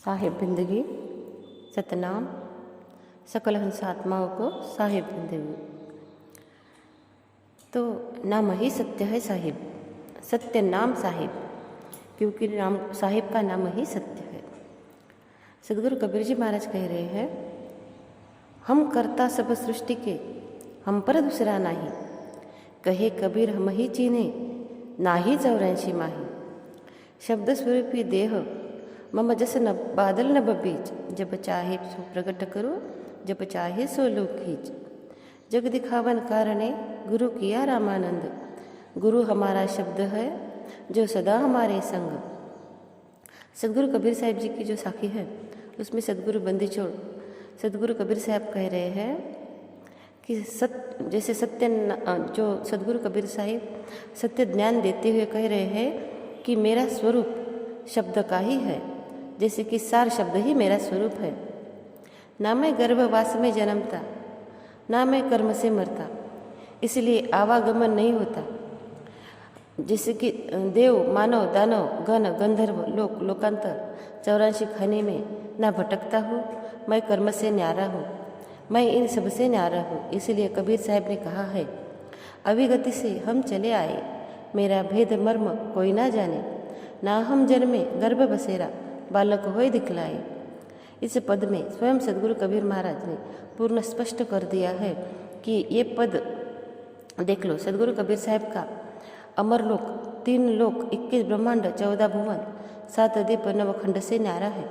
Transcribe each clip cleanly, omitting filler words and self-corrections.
साहिब जिंदगी सतनाम सकल हंसात्माओं को साहिब जिंदगी। तो नाम ही सत्य है साहिब, सत्य नाम साहिब, क्योंकि नाम साहिब का नाम ही सत्य है। सदगुरु कबीर जी महाराज कह रहे हैं, हम करता सब सृष्टि के, हम पर दूसरा नाही। कहे कबीर हम ही चीने, नाही 84 माही। शब्द स्वरूपी देह मम जस न बादल न बीच। जब चाहे सो प्रकट करो, जब चाहे सो लोक खींच। जग दिखावन कारणे गुरु किया रामानंद। गुरु हमारा शब्द है जो सदा हमारे संग। सदगुरु कबीर साहिब जी की जो साखी है उसमें सदगुरु बंदी छोड़ सदगुरु कबीर साहब कह रहे हैं कि जैसे सत्य जो सदगुरु कबीर साहिब सत्य ज्ञान देते हुए कह रहे हैं कि मेरा स्वरूप शब्द का ही है, जैसे कि सार शब्द ही मेरा स्वरूप है। ना मैं गर्भवास में जन्मता, ना मैं कर्म से मरता, इसलिए आवागमन नहीं होता। जैसे कि देव मानव दानव गण गंधर्व लोक लोकांतर 84 खाने में ना भटकता हूँ। मैं कर्म से न्यारा हूँ, मैं इन सब से न्यारा हूँ। इसलिए कबीर साहब ने कहा है, अविगति से हम चले आए, मेरा भेद मर्म कोई ना जाने। ना हम जन्मे गर्भ बसेरा, बालक होए दिखलाए। इस पद में स्वयं सदगुरु कबीर महाराज ने पूर्ण स्पष्ट कर दिया है कि ये पद देख लो। सदगुरु कबीर साहब का अमर लोक, 3 लोक, 21 ब्रह्मांड, 14 भुवन, 7 दीप, 9 खंड से न्यारा है।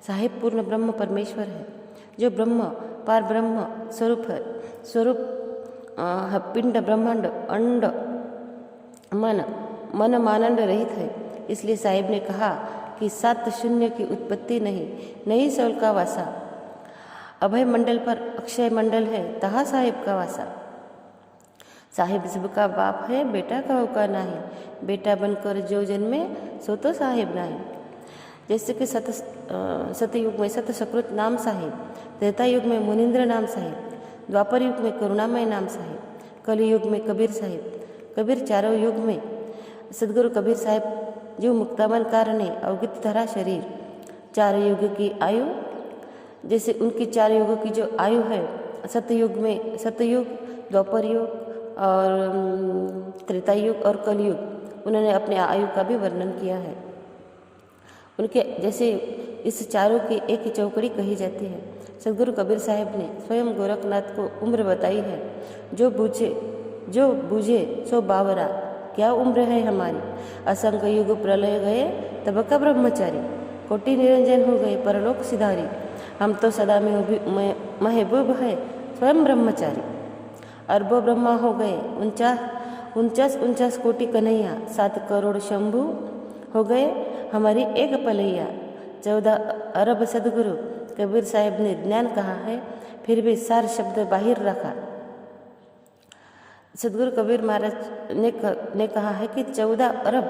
साहिब पूर्ण ब्रह्म परमेश्वर है, जो ब्रह्म पार ब्रह्म स्वरूप है। स्वरूप पिंड ब्रह्मांड अंड मन मानंड रहित है। इसलिए साहिब ने कहा कि 7 शून्य की उत्पत्ति नहीं सौल का वासा। अभय मंडल पर अक्षय मंडल है, तहा साहिब का वासा। साहिब सबका बाप है, बेटा का होका नहीं। बेटा बनकर जो जन्मे सो तो साहिब नहीं। जैसे कि सतयुग में सत सकृत नाम साहिब, त्रेता युग में मुनिंद्र नाम साहिब, द्वापर युग में करुणामय नाम साहिब, कलयुग में कबीर साहिब। कबीर चारों युग में सदगुरु कबीर साहिब जो मुक्तामन कारणे अवगत धरा शरीर। 4 युग की आयु, जैसे उनकी 4 युग की जो आयु है, सतयुग में सतयुग, द्वापर युग और त्रेता युग और कलयुग, उन्होंने अपने आयु का भी वर्णन किया है। उनके जैसे इस चारों की एक ही चौकड़ी कही जाती है। सदगुरु कबीर साहब ने स्वयं गोरखनाथ को उम्र बताई है, जो बूझे सो बावरा। क्या उम्र है हमारी, असंख्य युग प्रलय गए तब का ब्रह्मचारी। कोटि निरंजन हो गए परलोक सिधारी, हम तो सदा में महबूब है स्वयं ब्रह्मचारी। अरबों ब्रह्मा हो गए 49 कोटि कन्हैया, 7 करोड़ शंभु हो गए हमारी एक पलैया। 14 अरब सदगुरु कबीर साहब ने ज्ञान कहा है, फिर भी सार शब्द बाहर रखा। सदगुरु कबीर महाराज ने कहा है कि 14 अरब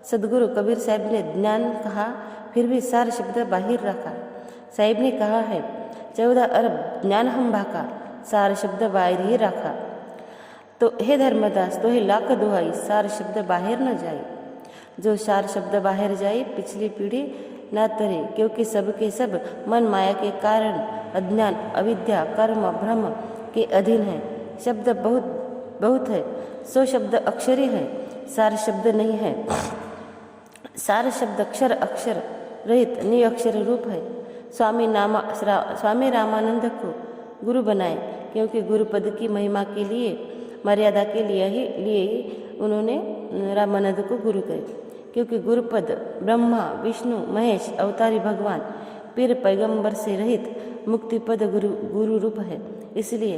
सदगुरु कबीर साहब ने ज्ञान कहा, फिर भी सार शब्द बाहर रखा। साहिब ने कहा है 14 अरब ज्ञान हम भाका, सार शब्द बाहर ही रखा। तो हे धर्मदास तो हे लाख दुहाई, सार शब्द बाहर न जाए। जो सार शब्द बाहर जाए पिछली पीढ़ी ना तरे, क्योंकि सबके सब मन माया के कारण अज्ञान अविद्या कर्म भ्रम के अधीन है। शब्द बहुत है, सो शब्द अक्षरी है, सार शब्द नहीं है। सार शब्द अक्षर रहित निअक्षर रूप है। स्वामी रामानंद को गुरु बनाए, क्योंकि गुरु पद की महिमा के लिए मर्यादा के लिए ही उन्होंने रामानंद को गुरु करे। क्योंकि गुरुपद ब्रह्मा विष्णु महेश अवतारी भगवान पीर पैगंबर से रहित मुक्ति पद गुरु रूप है। इसलिए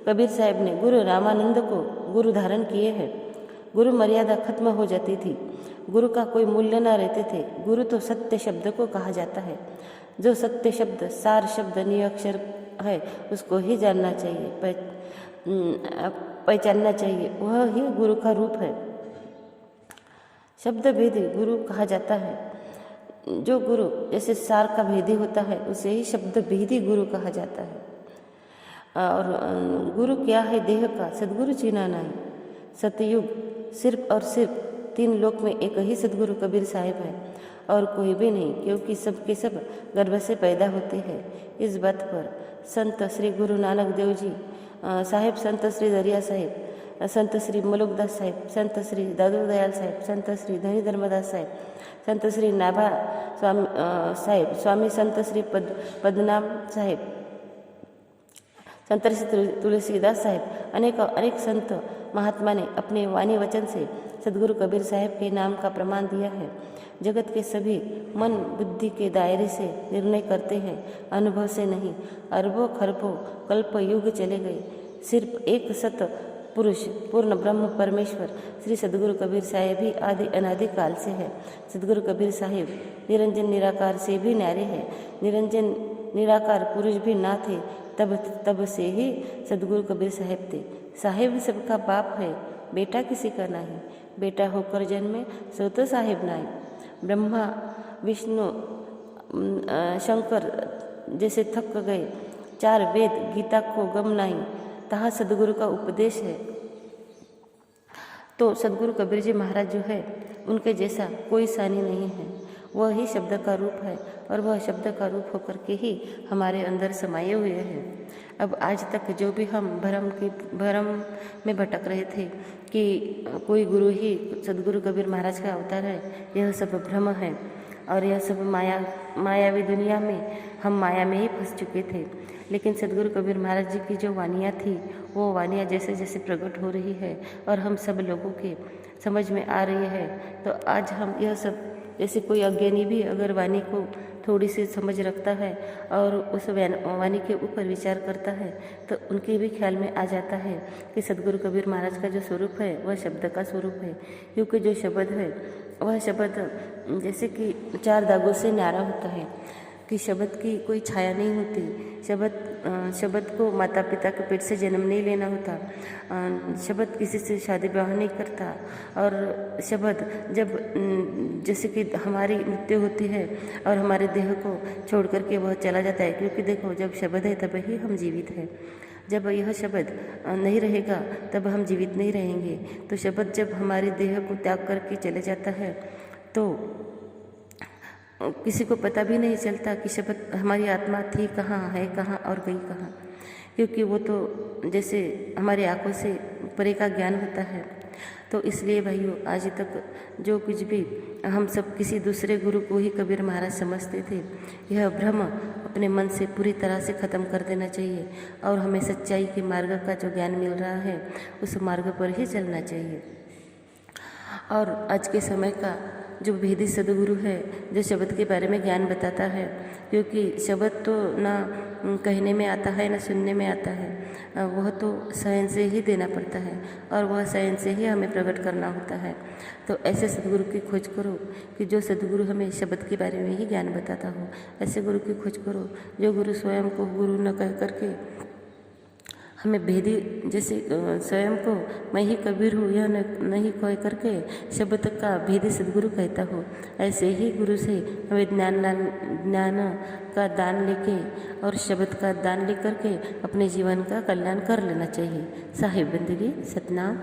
कबीर साहब ने गुरु रामानंद को गुरु धारण किए हैं। गुरु मर्यादा खत्म हो जाती थी, गुरु का कोई मूल्य न रहते थे। गुरु तो सत्य शब्द को कहा जाता है। जो सत्य शब्द सार शब्द निअक्षर है उसको ही जानना चाहिए, पहचानना चाहिए, वह ही गुरु का रूप है। शब्द भेदी गुरु कहा जाता है। जो गुरु जैसे सार का भेदी होता है उसे ही शब्द भेदी गुरु कहा जाता है। और गुरु क्या है देह का, सदगुरु चीना नहीं। सतयुग सिर्फ और सिर्फ तीन लोक में एक ही सदगुरु कबीर साहिब है और कोई भी नहीं, क्योंकि सब के सब गर्भ से पैदा होते हैं। इस बात पर संत श्री गुरु नानक देव जी साहिब, संत श्री दरिया साहिब, संत श्री मलुकदास साहिब, संत श्री दादू दयाल साहिब, संत श्री धनी धर्मदास साहिब, संत श्री नाभा स्वामी साहिब, स्वामी संत श्री पद्मनाभ साहिब, संत श्री तुलसीदास साहिब, अनेक संत महात्मा ने अपने वाणी वचन से सदगुरु कबीर साहिब के नाम का प्रमाण दिया है। जगत के सभी मन बुद्धि के दायरे से निर्णय करते हैं, अनुभव से नहीं। अरबों खरबों कल्प युग चले गए, सिर्फ एक सत पुरुष पूर्ण ब्रह्म परमेश्वर श्री सदगुरु कबीर साहिब ही आदि अनादि काल से है। सदगुरु कबीर साहिब निरंजन निराकार से भी न्यारे हैं। निरंजन निराकार पुरुष भी ना थे, तब से ही सदगुरु कबीर साहिब थे। साहिब सबका बाप है, बेटा किसी का नहीं। बेटा होकर जन्मे सो तो साहिब नहीं। ब्रह्मा विष्णु शंकर जैसे थक गए, चार वेद गीता को गम नहीं, तहा सदगुरु का उपदेश है। तो सदगुरु कबीर जी महाराज जो है, उनके जैसा कोई सानी नहीं है। वह ही शब्द का रूप है और वह शब्द का रूप होकर के ही हमारे अंदर समाये हुए हैं। अब आज तक जो भी हम भ्रम में भटक रहे थे कि कोई गुरु ही सदगुरु कबीर महाराज का अवतार है, यह सब भ्रम है और यह सब मायावी दुनिया में हम माया में ही फंस चुके थे। लेकिन सदगुरु कबीर महाराज जी की जो वानियाँ थी, वो वानियाँ जैसे जैसे प्रकट हो रही है और हम सब लोगों के समझ में आ रही है, तो आज हम यह सब, जैसे कोई अज्ञानी भी अगर वाणी को थोड़ी सी समझ रखता है और उस वाणी के ऊपर विचार करता है, तो उनके भी ख्याल में आ जाता है कि सदगुरु कबीर महाराज का जो स्वरूप है वह शब्द का स्वरूप है। क्योंकि जो शब्द है वह शब्द जैसे कि चार दागों से न्यारा होता है कि शब्द की कोई छाया नहीं होती। शब्द को माता पिता के पेट से जन्म नहीं लेना होता। शब्द किसी से शादी विवाह नहीं करता। और शब्द जब जैसे कि हमारी मृत्यु होती है और हमारे देह को छोड़ करके वह चला जाता है, क्योंकि देखो जब शब्द है तब ही हम जीवित हैं। जब यह शब्द नहीं रहेगा तब हम जीवित नहीं रहेंगे। तो शब्द जब हमारे देह को त्याग करके चले जाता है तो किसी को पता भी नहीं चलता कि शब्द हमारी आत्मा थी कहाँ, है कहाँ और गई कहाँ, क्योंकि वो तो जैसे हमारी आंखों से परे का ज्ञान होता है। तो इसलिए भाइयों, आज तक जो कुछ भी हम सब किसी दूसरे गुरु को ही कबीर महाराज समझते थे, यह भ्रम अपने मन से पूरी तरह से ख़त्म कर देना चाहिए और हमें सच्चाई के मार्ग का जो ज्ञान मिल रहा है उस मार्ग पर ही चलना चाहिए। और आज के समय का जो भेदी सदगुरु है, जो शब्द के बारे में ज्ञान बताता है, क्योंकि शब्द तो ना कहने में आता है ना सुनने में आता है, वह तो सहन से ही देना पड़ता है और वह सहन से ही हमें प्रकट करना होता है। तो ऐसे सदगुरु की खोज करो कि जो सदगुरु हमें शब्द के बारे में ही ज्ञान बताता हो। ऐसे गुरु की खोज करो जो गुरु स्वयं को गुरु न कह करके हमें भेदी, जैसे स्वयं को मैं ही कबीर हूँ यह नहीं कह करके शब्द का भेदी सदगुरु कहता हो। ऐसे ही गुरु से हमें ज्ञान का दान लेके और शब्द का दान लेकर के अपने जीवन का कल्याण कर लेना चाहिए। साहिब बंदगी सतनाम।